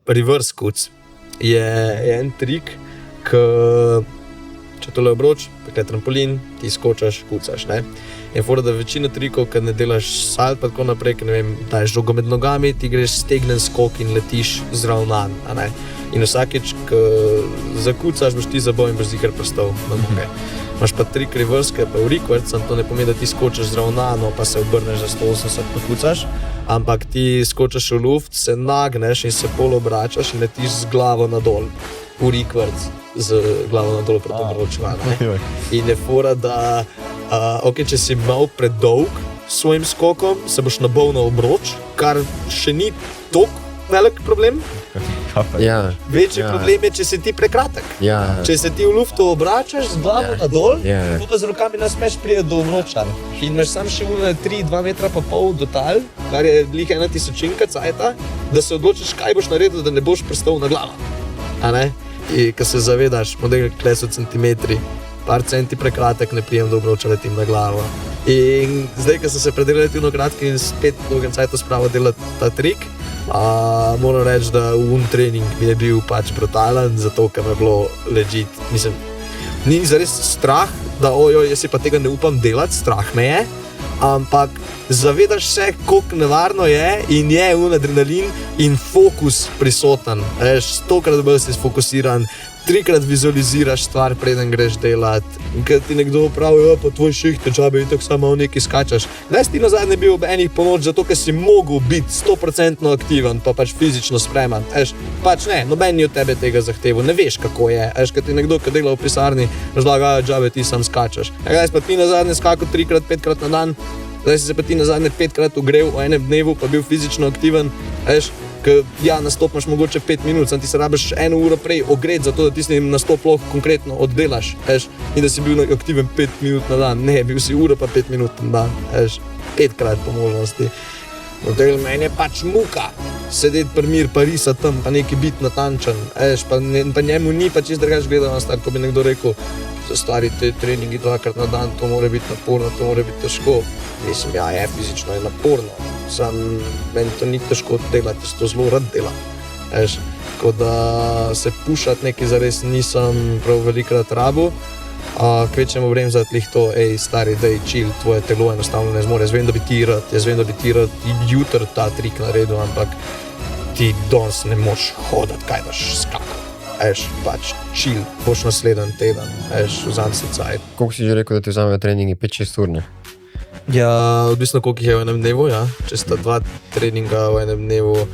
reverse kuc je en trik, če tole obroč, tako je trampolin, ti skočaš, kucaš, ne? In fora, da večina trikov, kad ne delaš salt pa tako naprej, ker ne vem, daješ žogo med nogami, ti greš stegnen skok in letiš zravnan, a ne? In vsakič, ko zakucaš, boš ti zaboj in boš zikar pristal na noge. Imaš pa trik reverse, ki je pa v rikverc, to ne pomeni, da ti skočaš zravnano, pa se obrneš za 180 pa kucaš, ampak ti skočaš v luft, se nagneš in se pol obračaš in letiš z glavo nadol v rikverc, z glavo nadol proti obroču, ne? In je fora, da če si mal predolg s svojim skokom, se boš nabol na obroč, kar še ni toliko velik problem. Večji problem je, če si ti prekratek. Če se ti v luftu obračaš z glavo nadol, pa z rokami nasmeš priti do obroča. In imaš sam še 3-2 metra pa pol do tal, kar je glih 1000 cajta, da se odločiš, kaj boš naredil, da ne boš pristal na glavo. A ne? In ko se zavedaš, model kle so centimetri, par centi prekratek, ne prijem do obroča, letim na glavo. In zdaj, ko sem se pred relativno kratkim in spet dolgem cajtu spravo delati ta trik, moram reči, da trening mi je bil pač brutalen, zato ker me je bilo legit, mislim, ni zares strah, da jaz si pa tega ne upam delati, strah me je, ampak zavedaš se, koliko nevarno je in je adrenalin in fokus prisoten, veš, 100-krat bolj si sfokusiran, 3-krat vizualiziraš stvar, preden greš delat. In kad ti nekdo pravi, pa tvoj šiht je džabe in tako samo nekaj skačaš. Kdaj si ti nazadnje bil ob enih ponoč, zato ker si mogel biti 100% aktiven, pa pač fizično spreman. Pač ne, noben ni od tebe tega zahteval, ne veš kako je. Kad ti nekdo, ki dela v pisarni, razlaga, džabe ti sam skačaš. Kdaj si pa ti nazadnje skakal 3-krat, 5-krat na dan, kdaj si se pa ti nazadnje 5-krat ogrel v enem dnevu, pa bil fizično aktiven, nastop imaš mogoče 5 minut, sam ti se rabiš 1 uro prej ogret, zato da tisti nastop lahko konkretno oddelaš, in da si bil aktiven 5 minut na dan, ne, bil si uro pa 5 minut na dan, 5-krat po možnosti. Model meni je pač muka, sedeti pri mir, pa risati tam, pa neki biti natančen, pa njemu ni pa čist drugač gledano star, ko bi nekdo rekel, stari te treningi 2-krat na dan, to mora biti naporno, to mora biti težko. Mislim, je fizično, je naporno. Sam meni to ni težko delati, jaz to zelo rad delam. Tako da se pušati nekaj zares nisem prav velikrat rabil. Kvečemo bremzati lih to, stari, daj chill, tvoje telo enostavno ne zmore. Jaz vem, da bi ti rad jutr ta trik naredil, ampak ti danes ne moš hodati, kaj daš skakal. Pač chill, boš naslednji teden, vzam si cajt. Koliko si že rekel, da ti vzamejo treningi? 5-6 ur, ne? Ja, odvisno koliko jih je v enem dnevu, ja. Če sta 2 treninga v enem dnevu,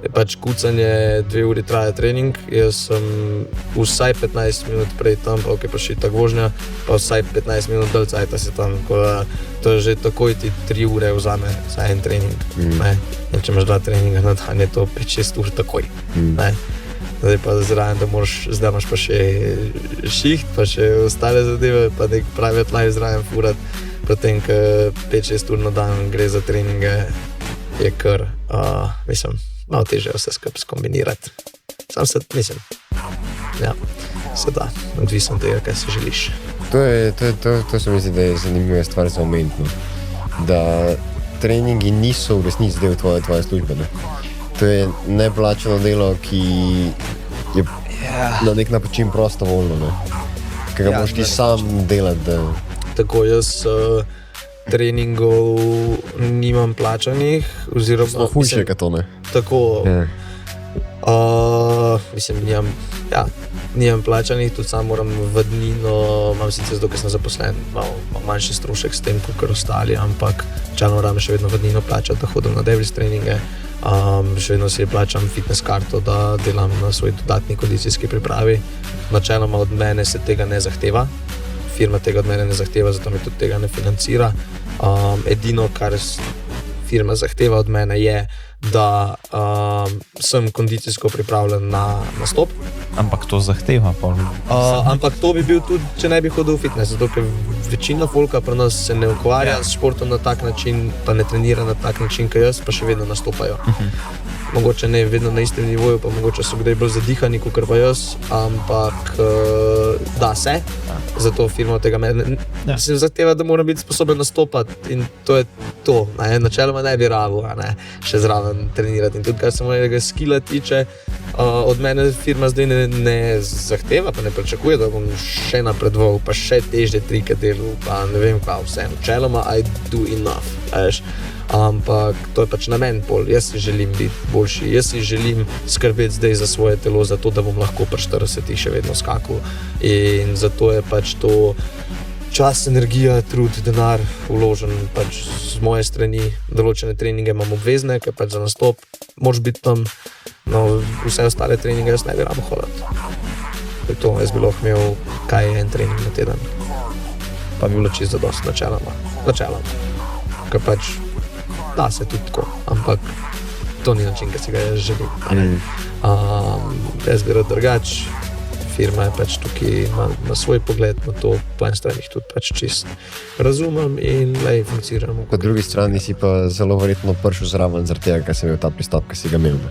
je pač kucanje, 2 uri traja trening. Jaz sem vsaj 15 minut prej tam, pa pa še tak vožnja, pa vsaj 15 minut dalj cajta si tam. To je že takoj ti 3 ure vzame za en trening. In če imaš 2 treninga na dan, je to 5-6 ur takoj. Zdaj pa zraven, zdaj imaš pa še šiht, pa še ostale zadeve, pa nek private life zraven furat. Potem, ko 5-6 ur na dan gre za treninge, je kar, mislim, malo težje vse skupaj skombinirati. Sam se, mislim, se da, odvisno tega, kaj si želiš. To se mi zdi, da je zanimiva stvar za omeniti, da treningi niso v resnici del tvoje službe, ne? To je neplačano delo, ki je na nek način prostovoljno, ne? Kaj ga moraš ti sam delati, Tako, jaz treningov nimam plačanih, oziroma... Hujše, kaj to ne? Tako, mislim, nimam plačanih, tudi sam moram v dnino, imam sicer zato, ker sem zaposlen, malo manjši strošek s tem, kot ostali, ampak čalno moram še vedno v dnino plačati, da hodim na Devils treninge, še vedno si plačam fitness karto, da delam na svoj dodatni kondicijski pripravi. Načeloma od mene se tega ne zahteva. Firma tega od mene ne zahteva, zato mi tudi tega ne financira. Edino, kar firma zahteva od mene je, da sem kondicijsko pripravljen na nastop. Ampak to zahteva pa? Ampak to bi bil tudi, če ne bi hodil v fitness, zato ker večina folka pri nas se ne ukvarja s športom na tak način, pa ne trenira na tak način, kot jaz, pa še vedno nastopajo. Mogoče ne vedno na istem nivoju, pa mogoče so kdaj bolj zadihani, kot pa jaz, ampak da se, zato firma tega mene zahteva, da moram biti sposoben nastopati in to je to, načeloma ne bi rabil, še zraven trenirati. In tudi kar se mojega skilla tiče, Od mene firma zdaj ne zahteva, pa ne pričakuje, da bom še napredoval, pa še težje trike delal, pa ne vem kva, vse načeloma I do enough, veš. Ampak to je pač namen pol, jaz si želim biti boljši, jaz si želim skrbeti zdaj za svoje telo, zato da bom lahko pri 40 še vedno skakal in zato je pač to čas, energija, trud, denar vložen pač z moje strani. Določene treninge imam obvezne, ker pač za nastop moraš biti tam, no vse ostale treninge jaz ne bi rabo hoditi. To je to, jaz bi lahko imel, kaj je en trening na teden, pa bi bilo čisto zadost načeloma. Ker pač da se tudi tako, ampak to ni način, ki si ga jaz želim. Jaz bi rad drugač, firma je pač tukaj, ima svoj pogled na to, po eni strani jih tudi pač čist razumem in funkcioniramo. Po drugi strani si pa zelo verjetno prišel zraven zaradi tega, ker sem imel ta pristop, ki si ga imel.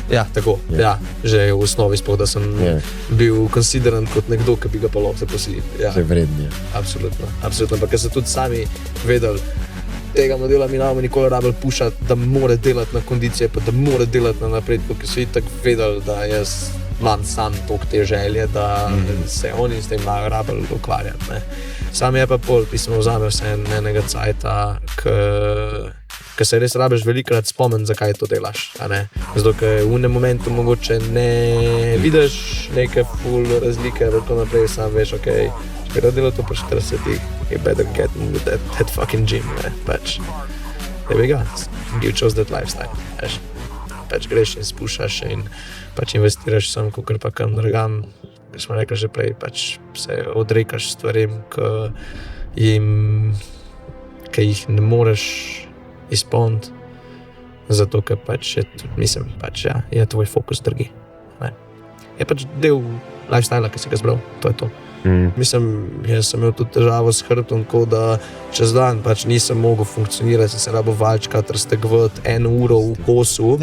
Ja, tako, ja, že v osnovi sploh, da sem bil konsideran kot nekdo, ki bi ga pa lahko zaposlil. Ja. To je vredno. Absolutno, pa ker so tudi sami vedeli, tega modela mi namo nikoli rabili pušati, da mora delati na kondicije, pa da mora delati na napredku, ker so itak vedeli, da jaz imam sam toliko te želje, da se oni s tem rabili ukvarjati. Ne. Sam je pa pol, pismo vzame vse enega cajta, ker se res rabiš velikrat spomniti, zakaj to delaš. Zato, ker v enem momentu mogoče ne vidiš neke ful razlike, tako naprej sam veš, če da dela to pri 40-ih, you better get into that fucking gym, ne, pač. There we go, you chose that lifestyle, veš. Pač greš in spuščaš in pač investiraš sam, kakor pa kam drugam, ker smo rekli že prej, pač se odrekaš stvarem, ki jih ne moreš izpolniti, zato ker pač je, mislim, pač ja, je tvoj fokus drugi. Ne. Je pač del lifestyle, ki si ga zbral, to je to. Mislim, jaz sem imel tudi težavo s hrbtom, tako da čez dan pač nisem mogel funkcionirati, sem se rabo valčkati, raztegovati 1 uro v kosu.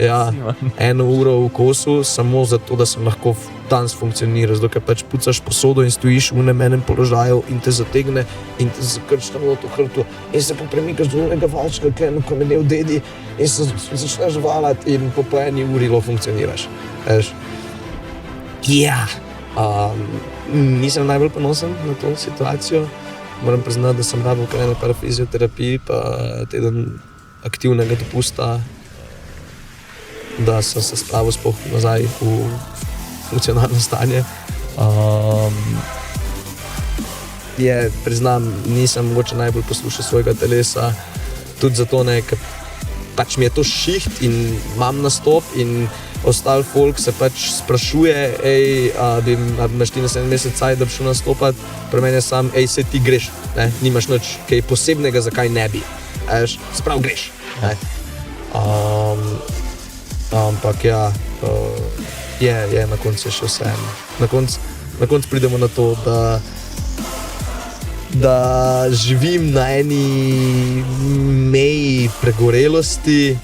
Ja, 1 uro v kosu, samo zato, da sem lahko danes funkcioniral, zato ker pač pucaš posodo in stojiš v enem položaju in te zategne in te zakrč tam v hrbtu in se popremikaš do onega valčka, ko me ne v dedi in se začneš valati in po 1 uri lahko funkcioniraš. Ja. Nisem najbolj ponosen na to situacijo. Moram priznati, da sem rabil kar par fizioterapij, pa teden aktivnega dopusta, da sem se spravil sploh nazaj v funkcionalno stanje. Priznam, nisem mogoče najbolj poslušal svojega telesa, tudi zato ne, ker pač mi je to šiht in imam nastop in ostal folk se pač sprašuje, bi imaš ti naslednji mesec caj, da bi šel nastopati, pri meni je sam, se ti greš, ne? Nimaš nič kaj posebnega, zakaj ne bi, sprav greš. Ampak ja, je na koncu še vse. Na koncu pridemo na to, da živim na eni meji pregorelosti,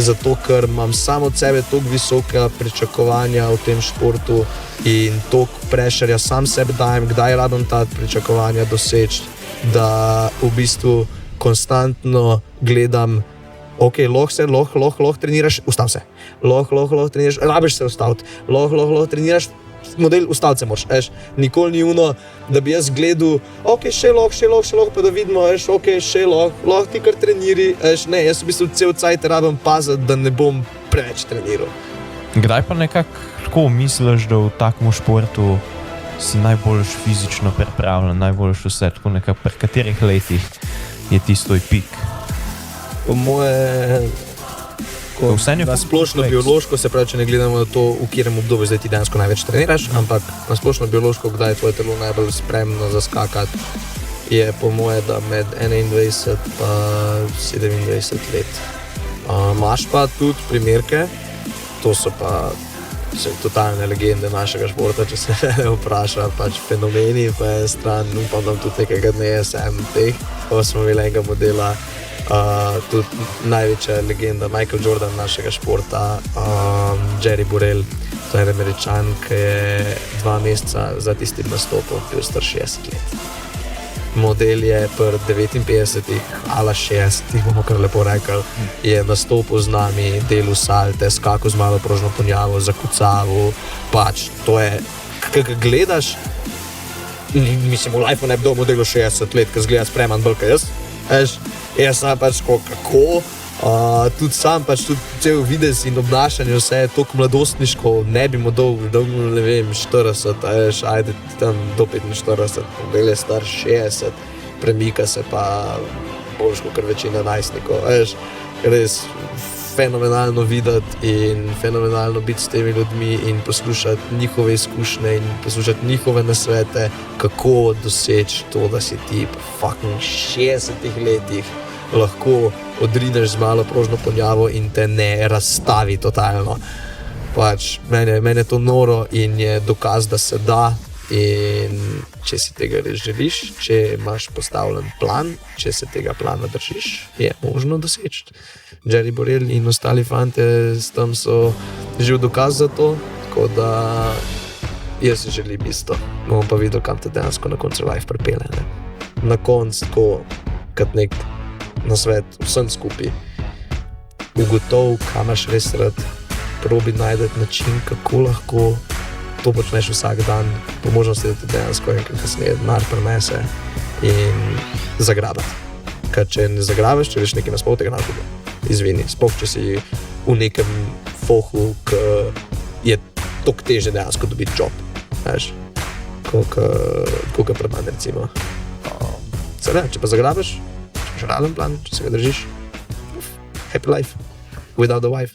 zato ker imam samo od sebe toliko visoka pričakovanja v tem športu in toliko prešerja sam sebi dajem, kdaj rabim ta pričakovanja doseči, da v bistvu konstantno gledam, lahko treniraš, ustav se, lahko treniraš, rabiš se ustaviti, lahko treniraš, model ustavce moraš, nikoli ni uno, da bi jaz gledal, še lahko, pa da vidimo, še lahko ti kar treniri, ne, jaz v bistvu cel cajt rabim paziti, da ne bom preveč treniral. Kdaj pa nekako misliš, da v takem športu si najboljš fizično pripravljen, najboljš vse, tako nekako pri katerih letih je tisto pik? Po moje, na splošno biološko, se pravi, če ne gledamo na to, v katerem obdobju zdaj ti dejansko največ treniraš, ampak na splošno biološko, kdaj je tvoje telo najbolj spremno za skakati, je po moje, da med 21 pa 27 let. Imaš pa tudi primerke, to so pa totalne legende našega športa, če se vpraša, pač fenomeni, pa je stran, upam, da tudi nekega dne sem teh, pa smo imeli enega modela, tudi največja legenda Michael Jordan našega športa, Jerry Burrell, to je Američan, ki je 2 meseca za tistim nastopom bil star 60 let. model je pri 59, ala 60, bomo kar lepo rekli, je nastopil z nami, delal salte, skakal z malo prožno ponjavo, zakucaval, pač to je, kaj gledaš, mislim, v life ne bi dobil delo 60 let, ker zgleda spreman bolj, kaj jaz sem pač kako, tudi sam pač tudi cel videz in obnašanje vse je toliko mladostniško, ne bi mu dolgo, ne vem, 40, ajde tam do 45, model je star 60, premika se pa boljš kot večina najstnikov, res fenomenalno videti in fenomenalno biti s temi ljudmi in poslušati njihove izkušnje in poslušati njihove nasvete, kako doseči to, da si ti po fucking 60 letih lahko odrineš z malo prožno ponjavo in te ne razstavi totalno. Pač, meni je to noro in je dokaz, da se da, in če si tega res želiš, če imaš postavljen plan, če se tega plana držiš, je možno doseči. Jerry Borrell in ostali fante tam so že dokaz za to, tako da jaz si želim isto. Bomo pa videli, kam te dejansko na koncu life pripelje. Na koncu tako, kot nek nasvet vsem skupaj. Ugotov, kaj imaš res rad, probi najdeti način, kako lahko to počneš vsak dan, po možnosti, da te dejansko enkrat kasneje denar prinese in zagrabati. Ker če ne zagrabiš, če veš nekaj naspol, tega nakupi. Izvini, sploh če si v nekem fohu, ki je toliko teže dejansko dobiti job, veš, koliko pred nami recimo. Če pa zagrabiš, če imaš realen plan, če se ga držiš, happy life, without a wife.